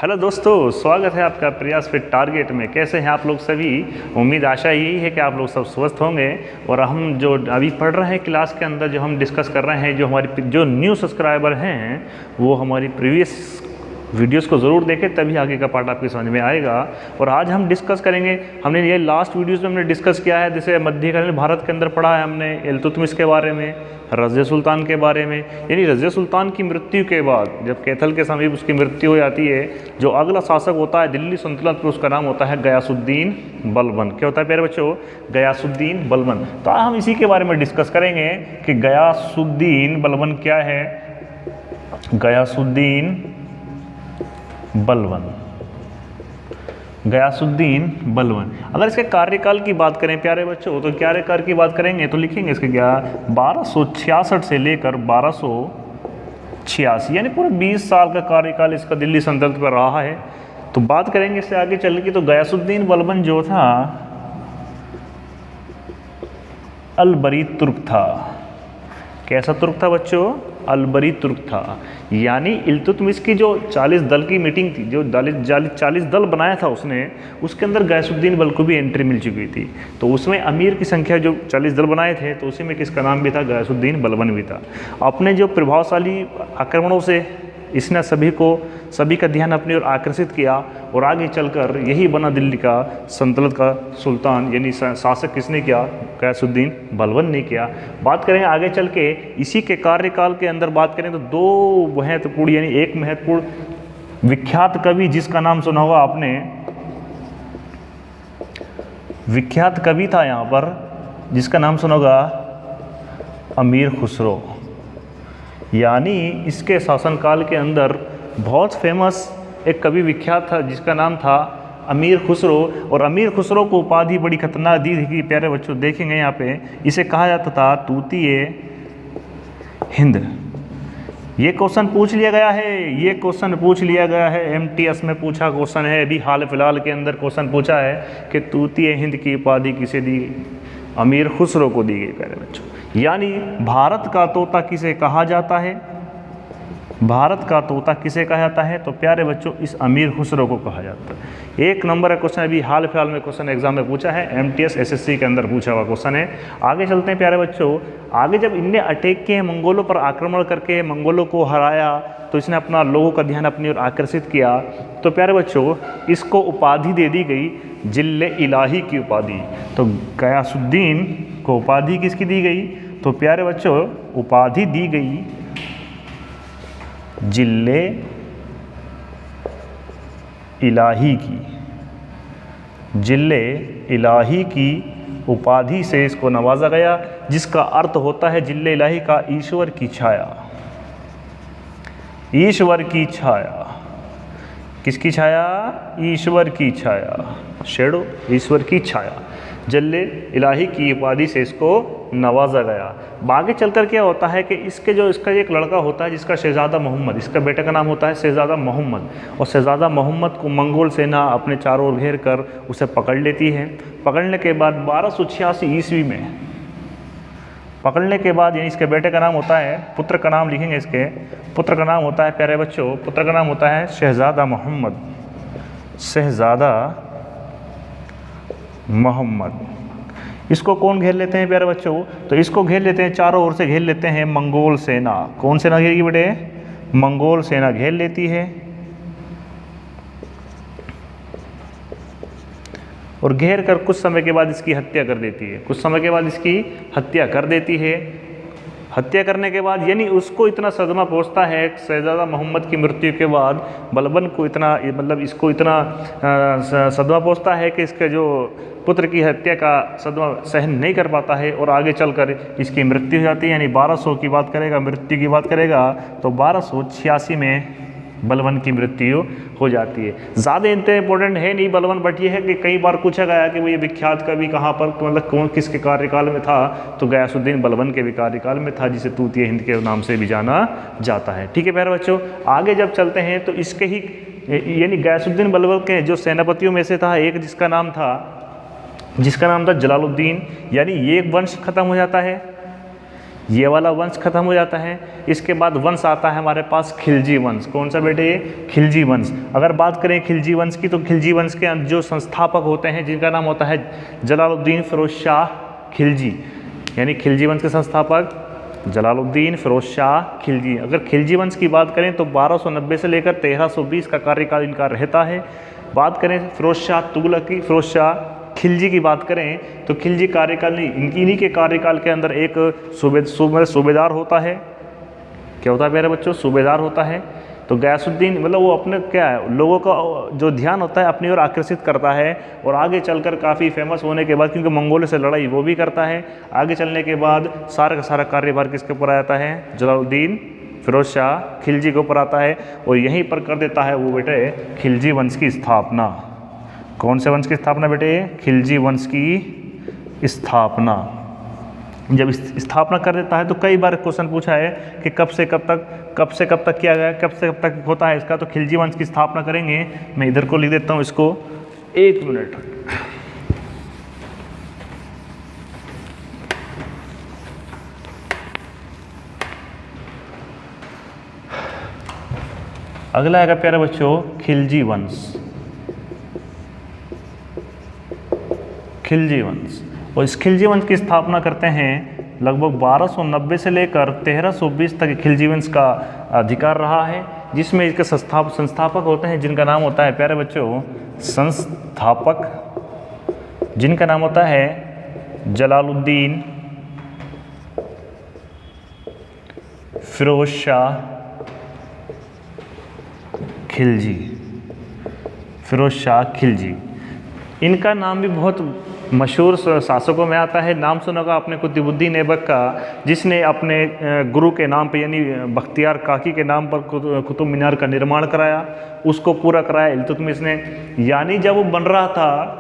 Hello दोस्तों, स्वागत है आपका प्रयास फिट टारगेट में। कैसे हैं आप लोग सभी? उम्मीद आशा यही है कि आप लोग सब स्वस्थ होंगे। और हम जो अभी पढ़ रहे हैं क्लास के अंदर, जो हम डिस्कस कर रहे हैं, जो हमारी जो न्यू सब्सक्राइबर हैं वो हमारी प्रीवियस वीडियोस को ज़रूर देखें, तभी आगे का पार्ट आपकी समझ में आएगा। और आज हम डिस्कस करेंगे, हमने ये लास्ट वीडियोस में हमने डिस्कस किया है, जैसे मध्यकालीन भारत के अंदर पढ़ा है हमने इल्तुतमिश के बारे में, रज़िया सुल्तान के बारे में। यानी रज़िया सुल्तान की मृत्यु के बाद जब कैथल के समीप उसकी मृत्यु हो जाती है, जो अगला शासक होता है दिल्ली सल्तनत पर, उसका नाम होता है गयासुद्दीन बलबन। क्या होता है प्यारे बच्चों? गयासुद्दीन बलबन। तो हम इसी के बारे में डिस्कस करेंगे कि गयासुद्दीन बलबन क्या है। गयासुद्दीन बलबन, गयासुद्दीन बलबन। अगर इसके कार्यकाल की बात करें प्यारे बच्चों, तो कार्यकाल की बात करेंगे तो लिखेंगे इसके क्या, 1266 से लेकर 1286, यानी पूरे 20 साल का कार्यकाल इसका दिल्ली सल्तनत पर रहा है। तो बात करेंगे इससे आगे चल के, तो गयासुद्दीन बलबन जो था अलबरी तुर्क था। कैसा तुर्क था बच्चों? अलबरी तुर्क था। यानी इल्तुतमिश की जो 40 दल की मीटिंग थी, जो 40 दल बनाया था उसने, उसके अंदर गयासुद्दीन बल को भी एंट्री मिल चुकी थी। तो उसमें अमीर की संख्या जो 40 दल बनाए थे, तो उसी में किसका नाम भी था? गयासुद्दीन बलबन भी था। अपने जो प्रभावशाली आक्रमणों से इसने सभी का ध्यान अपनी ओर आकर्षित किया, और आगे चलकर यही बना दिल्ली का सल्तनत का सुल्तान, यानी शासक किसने किया? गयासुद्दीन बलबन ने किया। बात करें आगे चल के इसी के कार्यकाल के अंदर, बात करें तो दो महत्वपूर्ण, यानी एक महत्वपूर्ण विख्यात कवि जिसका नाम सुना होगा आपने, विख्यात कवि था यहाँ पर जिसका नाम सुना होगा अमीर खुसरो। यानी इसके शासनकाल के अंदर बहुत फेमस एक कवि विख्यात था जिसका नाम था अमीर खुसरो। और अमीर खुसरो को उपाधि बड़ी खतरनाक दी थी प्यारे बच्चों, देखेंगे यहाँ पे। इसे कहा जाता था तूतीए हिंद। ये क्वेश्चन पूछ लिया गया है, ये क्वेश्चन पूछ लिया गया है, MTS में पूछा क्वेश्चन है, अभी हाल फिलहाल के अंदर क्वेश्चन पूछा है कि तूतीए हिंद की उपाधि किसे दी? अमीर खुसरो को दी गई प्यारे बच्चों। यानी भारत का तोता किसे कहा जाता है? भारत का तोता किसे कहा जाता है? तो प्यारे बच्चों इस अमीर खुसरो को कहा जाता है। एक नंबर का क्वेश्चन अभी हाल फिलहाल में क्वेश्चन एग्जाम में पूछा है, MTS SSC के अंदर पूछा हुआ क्वेश्चन है। आगे चलते हैं प्यारे बच्चों। आगे जब इनने अटैक किए, मंगोलों पर आक्रमण करके मंगोलों को हराया, तो इसने अपना लोगों का ध्यान अपनी ओर आकर्षित किया। तो प्यारे बच्चों इसको उपाधि दे दी गई जिल्ले इलाही की उपाधि। तो गयासुद्दीन को उपाधि किसकी दी गई? तो प्यारे बच्चों उपाधि दी गई जिल्ले इलाही की। जिल्ले इलाही की उपाधि से इसको नवाजा गया, जिसका अर्थ होता है जिल्ले इलाही का ईश्वर की छाया। ईश्वर की छाया। किसकी छाया? ईश्वर की छाया। शेडो, ईश्वर की छाया। जिल्ले इलाही की उपाधि से इसको नवाजा गया। आगे चलकर क्या होता है कि इसका एक लड़का होता है जिसका शहजादा मोहम्मद, इसका बेटे का नाम होता है शहजादा मोहम्मद। और शहजादा मोहम्मद को मंगोल सेना अपने चारों ओर घेर कर उसे पकड़ लेती है। पकड़ने के बाद 1286 ईस्वी में, पकड़ने के बाद यानी इसके बेटे का नाम होता है, पुत्र का नाम लिखेंगे, इसके पुत्र का नाम होता है प्यारे बच्चों, पुत्र का नाम होता है शहजादा मोहम्मद। शहजादा मोहम्मद। इसको कौन घेर लेते हैं प्यारे बच्चों? तो इसको घेर लेते हैं, चारों ओर से घेर लेते हैं मंगोल सेना। कौन सेना घेरेगी बेटे? मंगोल सेना घेर लेती है। और घेर कर कुछ समय के बाद इसकी हत्या कर देती है। कुछ समय के बाद इसकी हत्या कर देती है। हत्या करने के बाद यानी उसको इतना सदमा पहुंचता है शहजादा मोहम्मद की मृत्यु के बाद, बलबन को इतना, मतलब इसको इतना सदमा पहुंचता है कि इसके जो पुत्र की हत्या का सदमा सहन नहीं कर पाता है, और आगे चलकर इसकी मृत्यु हो जाती है। यानी 1200 की बात करेगा, मृत्यु की बात करेगा तो 1286 में बलबन की मृत्यु हो जाती है। ज़्यादा इंपॉर्टेंट है नहीं बलबन, बट ये है कि कई बार पूछा गया कि वो ये विख्यात कवि कहाँ पर, मतलब कौन किसके कार्यकाल में था? तो गयासुद्दीन बलबन के भी कार्यकाल में था, जिसे तूतीए हिंद के नाम से भी जाना जाता है। ठीक है प्यारे बच्चों, आगे जब चलते हैं तो इसके ही यानी गयासुद्दीन बलबन के जो सेनापतियों में से था एक, जिसका नाम था जलालुद्दीन। यानी ये एक वंश खत्म हो जाता है, ये वाला वंश खत्म हो जाता है। इसके बाद वंश आता है हमारे पास खिलजी वंश। कौन सा बेटे? ये खिलजी वंश। अगर बात करें खिलजी वंश की, तो खिलजी वंश के जो संस्थापक होते हैं जिनका नाम होता है जलालुद्दीन फिरोज शाह खिलजी, यानी खिलजी वंश के संस्थापक जलालुद्दीन फिरोज शाह खिलजी। अगर खिलजी वंश की बात करें तो 1290 से लेकर 1320 का कार्यकाल इनका रहता है। बात करें फिरोज शाह तुगलक की, फिरोज शाह खिलजी की बात करें तो खिलजी कार्यकाल इन्हीं के कार्यकाल के अंदर एक सूबेदार होता है। क्या होता है मेरे बच्चों? सूबेदार होता है। तो गयासुद्दीन मतलब वो अपने क्या है, लोगों का जो ध्यान होता है अपनी ओर आकर्षित करता है, और आगे चलकर काफ़ी फेमस होने के बाद, क्योंकि मंगोलों से लड़ाई वो भी करता है, आगे चलने के बाद सारा का सारा कार्यभार किसके ऊपर आता है? जलालुद्दीन फिरोज शाह खिलजी के ऊपर आता है, और यहीं पर कर देता है वो बेटे खिलजी वंश की स्थापना। कौन से वंश की स्थापना बेटे? खिलजी वंश की स्थापना। जब स्थापना कर देता है तो कई बार क्वेश्चन पूछा है कि कब से कब तक किया गया, कब से कब तक होता है इसका, तो खिलजी वंश की स्थापना करेंगे। मैं इधर को लिख देता हूँ इसको, 1 मिनट। अगला आएगा प्यारे बच्चों खिलजी वंश। खिलजी वंश, और इस खिलजी वंश की स्थापना करते हैं लगभग 1290 से लेकर 1320 तक खिलजी वंश का अधिकार रहा है, जिसमें इसके संस्थापक होते हैं जिनका नाम होता है प्यारे बच्चों संस्थापक, जिनका नाम होता है जलालुद्दीन फिरोज शाह खिलजी। फिरोज शाह खिलजी, इनका नाम भी बहुत मशहूर शासकों में आता है। नाम सुना होगा आपने कुतुबुद्दीन ऐबक का, जिसने अपने गुरु के नाम पे यानी बख्तियार काकी के नाम पर कुतुब मीनार का निर्माण कराया, उसको पूरा कराया इल्तुतमिश ने। यानी जब वो बन रहा था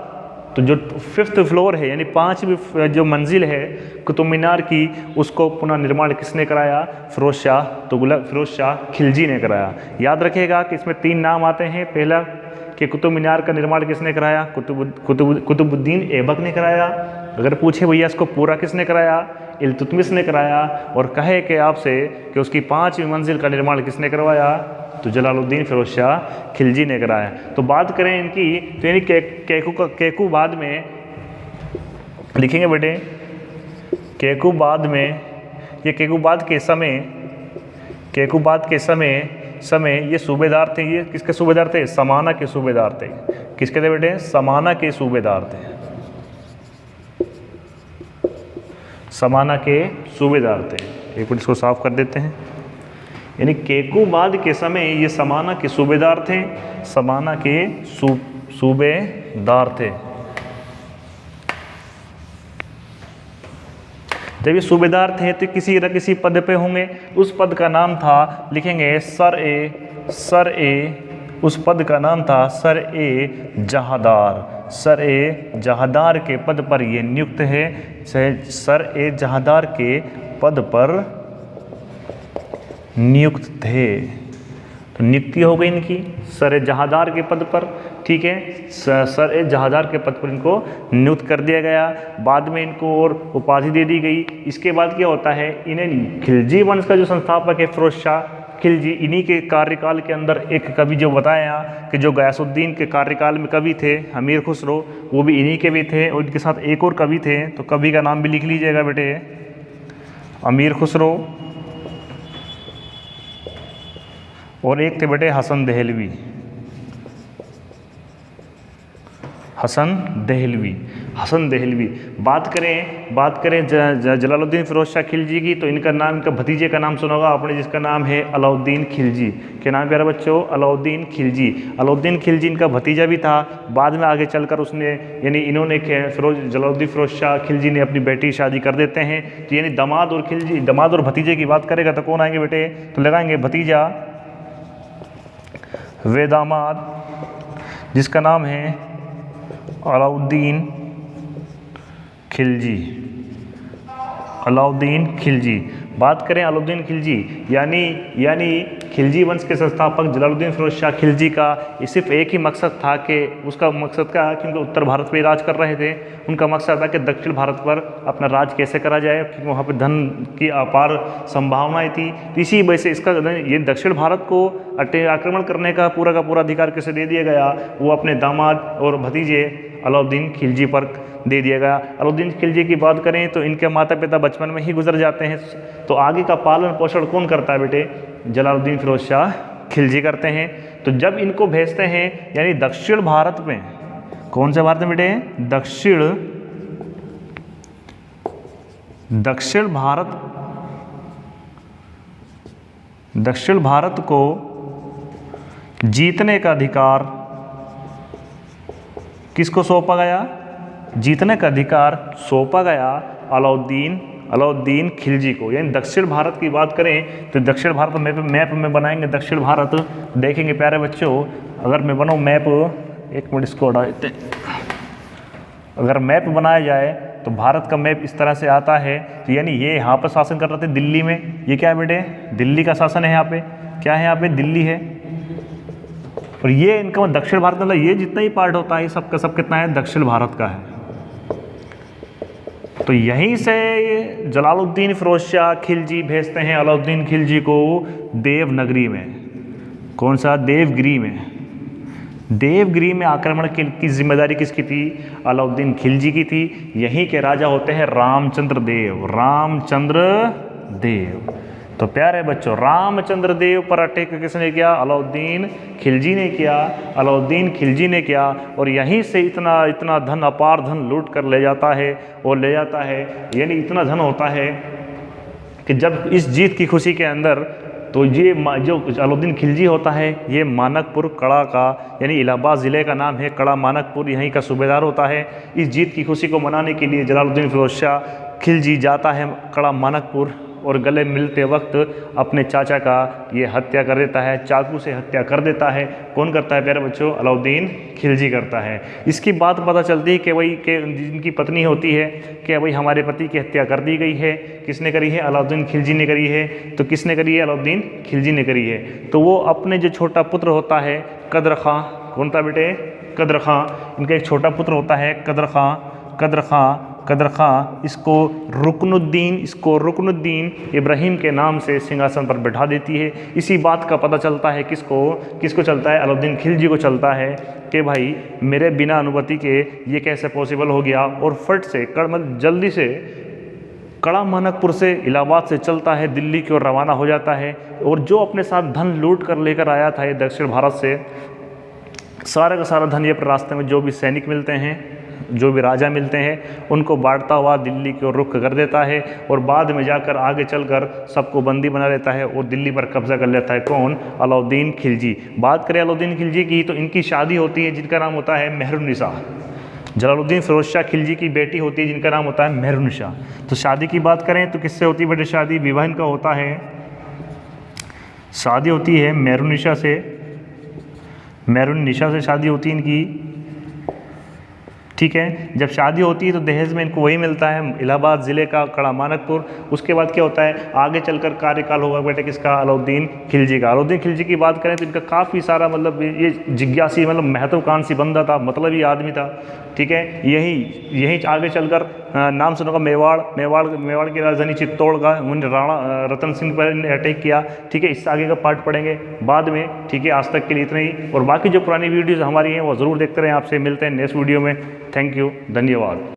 तो जो 5th फ्लोर है यानी 5वीं जो मंजिल है कुतुब मीनार की, उसको पुनः निर्माण किसने कराया? फिरोज शाह तुगलक, फिरोज शाह खिलजी ने कराया। याद रखिएगा कि इसमें 3 नाम आते हैं। पहला कि कुतुब मीनार का निर्माण किसने कराया? कुतुबुद्दीन ऐबक ने कराया। अगर पूछे भैया इसको पूरा किसने कराया? इल्तुतमिश ने कराया। और कहे कि आपसे कि उसकी 5वीं मंजिल का निर्माण किसने करवाया? तो जलालुद्दीन फिरोज शाह खिलजी ने कराया। तो बात करें इनकी, तो यानी केकू बाद में लिखेंगे बेटे, केकू बाद में, ये केकू बाद के समय ये सूबेदार थे। ये किसके सूबेदार थे? समाना के सूबेदार थे। किसके थे बेटे? समाना के सूबेदार थे। समाना के सूबेदार थे। एक मिनट इसको साफ कर देते हैं। यानी केकूबाद के समय ये समाना के सूबेदार थे। समाना के सूबेदार थे। जब ये सूबेदार थे तो किसी न किसी पद पे होंगे। उस पद का नाम था, लिखेंगे सर ए, उस पद का नाम था सर ए जहादार। सर ए जहादार के पद पर ये नियुक्त है। सर ए जहादार के पद पर नियुक्त थे। तो नियुक्ति हो गई इनकी सर ए जहादार के पद पर। ठीक है, सर ए जहादार के पद पर इनको नियुक्त कर दिया गया। बाद में इनको और उपाधि दे दी गई। इसके बाद क्या होता है, इन्हें खिलजी वंश का जो संस्थापक है फिरोज शाह खिलजी, इन्हीं के कार्यकाल के अंदर एक कवि जो बताया कि जो गयासुद्दीन के कार्यकाल में कवि थे अमीर खुसरो, वो भी इन्हीं के भी थे। और इनके साथ एक और कवि थे, तो कवि का नाम भी लिख लीजिएगा बेटे, अमीर खुसरो। और एक थे बेटे हसन देहलवी। हसन देहलवी। बात करें जलालुद्दीन फिरोज शाह खिलजी की, तो इनका नाम, इनका भतीजे का नाम सुना होगा आपने, जिसका नाम है अलाउद्दीन खिलजी। क्या नाम प्यारा बच्चों? अलाउद्दीन खिलजी। अलाउद्दीन खिलजी इनका भतीजा भी था। बाद में आगे चलकर उसने, यानी इन्होंने जलालुद्दीन फिरोज शाह खिलजी ने अपनी बेटी शादी कर देते हैं। तो यानी दामाद और भतीजे की बात करेगा तो कौन आएंगे बेटे? तो लगाएंगे भतीजा वे दामाद, जिसका नाम है अलाउद्दीन खिलजी। बात करें अलाउद्दीन खिलजी, यानी खिलजी वंश के संस्थापक जलालुद्दीन फिरोज शाह खिलजी का ये सिर्फ एक ही मकसद था कि उसका मकसद क्या, क्योंकि उत्तर भारत पे राज कर रहे थे, उनका मकसद था कि दक्षिण भारत पर अपना राज कैसे करा जाए, क्योंकि वहाँ पर धन की अपार संभावनाएं थी। तो इसी वजह से इसका ये दक्षिण भारत को आक्रमण करने का पूरा अधिकार किसे दे दिया गया, वो अपने दामाद और भतीजे अलाउद्दीन खिलजी पर दे दिया गया। अलाउद्दीन खिलजी की बात करें तो इनके माता पिता बचपन में ही गुजर जाते हैं, तो आगे का पालन पोषण कौन करता है बेटे, जलालुद्दीन फिरोज शाह खिलजी करते हैं। तो जब इनको भेजते हैं यानी दक्षिण भारत में, कौन से भारत में बेटे, दक्षिण भारत को जीतने का अधिकार किसको सौंपा गया, जीतने का अधिकार सौंपा गया अलाउद्दीन खिलजी को। यानी दक्षिण भारत की बात करें तो दक्षिण भारत मैप में बनाएंगे, दक्षिण भारत देखेंगे प्यारे बच्चों। अगर मैं बनाऊँ मैप, एक मिनट इसको हटा देते हैं, अगर मैप बनाया जाए तो भारत का मैप इस तरह से आता है। तो यानी ये यहाँ पर शासन कर रहे थे दिल्ली में, ये क्या है बेटे, दिल्ली का शासन है यहाँ पे, क्या है यहाँ पे, दिल्ली है। और ये इनका दक्षिण भारत मतलब ये जितना ही पार्ट होता है सबका सब कितना है, दक्षिण भारत का है। तो यहीं से जलालुद्दीन फिरोज शाह खिलजी भेजते हैं अलाउद्दीन खिलजी को देवनगरी में, कौन सा, देवगिरी में आक्रमण की जिम्मेदारी किसकी थी, अलाउद्दीन खिलजी की थी। यहीं के राजा होते हैं रामचंद्र देव। तो प्यारे बच्चों, रामचंद्र देव पर अटैक किसने किया, अलाउद्दीन खिलजी ने किया। और यहीं से इतना धन, अपार धन लूट कर ले जाता है। यानी इतना धन होता है कि जब इस जीत की खुशी के अंदर, तो ये जो अलाउद्दीन खिलजी होता है, ये मानकपुर कड़ा का, यानी इलाहाबाद ज़िले का नाम है कड़ा मानकपुर, यहीं का सूबेदार होता है। इस जीत की खुशी को मनाने के लिए जलालुद्दीन फिरोज शाह खिलजी जाता है कड़ा मानकपुर और गले मिलते वक्त अपने चाचा का ये हत्या कर देता है, चाकू से हत्या कर देता है। कौन करता है प्यारे बच्चों, अलाउद्दीन खिलजी करता है। इसकी बात पता चलती है कि भाई जिनकी पत्नी होती है कि भाई हमारे पति की हत्या कर दी गई है, किसने करी है, अलाउद्दीन खिलजी ने करी है। तो किसने करी है, अलाउद्दीन खिलजी ने करी है। तो वो अपने जो छोटा पुत्र होता है कदर खां, कौन था बेटे, कदर खां, इनका एक छोटा पुत्र होता है कदर खां, इसको रुकनुद्दीन इब्राहिम के नाम से सिंहासन पर बैठा देती है। इसी बात का पता चलता है किसको चलता है, अलाउद्दीन खिलजी को चलता है कि भाई मेरे बिना अनुमति के ये कैसे पॉसिबल हो गया। और फट से जल्दी से कड़ा मानकपुर से इलाहाबाद से चलता है, दिल्ली की ओर रवाना हो जाता है। और जो अपने साथ धन लूट कर लेकर आया था ये दक्षिण भारत से, सारा का सारा धन ये रास्ते में जो भी सैनिक मिलते हैं, जो भी राजा मिलते हैं, उनको बांटता हुआ दिल्ली की ओर रुख कर देता है। और बाद में जाकर आगे चलकर सबको बंदी बना लेता है और दिल्ली पर कब्जा कर लेता है। कौन, अलाउद्दीन खिलजी। बात करें अलाउद्दीन खिलजी की तो इनकी शादी होती है जिनका नाम होता है मेहरुन्निसा। जलालुद्दीन फिरोज शाह खिलजी की बेटी होती है जिनका नाम होता है मेहरुन्निसा। तो शादी की बात करें तो किससे होती है बेटे शादी, विवाह इनका होता है, शादी होती है मेहरुन्निसा से शादी होती है इनकी। ठीक है, जब शादी होती है तो दहेज में इनको वही मिलता है, इलाहाबाद ज़िले का कड़ा मानकपुर। उसके बाद क्या होता है, आगे चलकर कार्यकाल होगा बेटे किसका, अलाउद्दीन खिलजी का। अलाउद्दीन खिलजी की बात करें तो इनका काफ़ी सारा मतलब ये जिज्ञासी मतलब महत्वाकांक्षी बंदा था, मतलब ये आदमी था। ठीक है, यही आगे चलकर नाम सुनोगा मेवाड़ की राजधानी चित्तौड़ का उन्होंने राणा रतन सिंह पर अटैक किया। ठीक है, इससे आगे का पार्ट पढ़ेंगे बाद में। ठीक है, आज तक के लिए इतना ही, और बाकी जो पुरानी वीडियोज़ हमारी हैं वो ज़रूर देखते रहें। आपसे मिलते हैं नेक्स्ट वीडियो में। थैंक यू, धन्यवाद।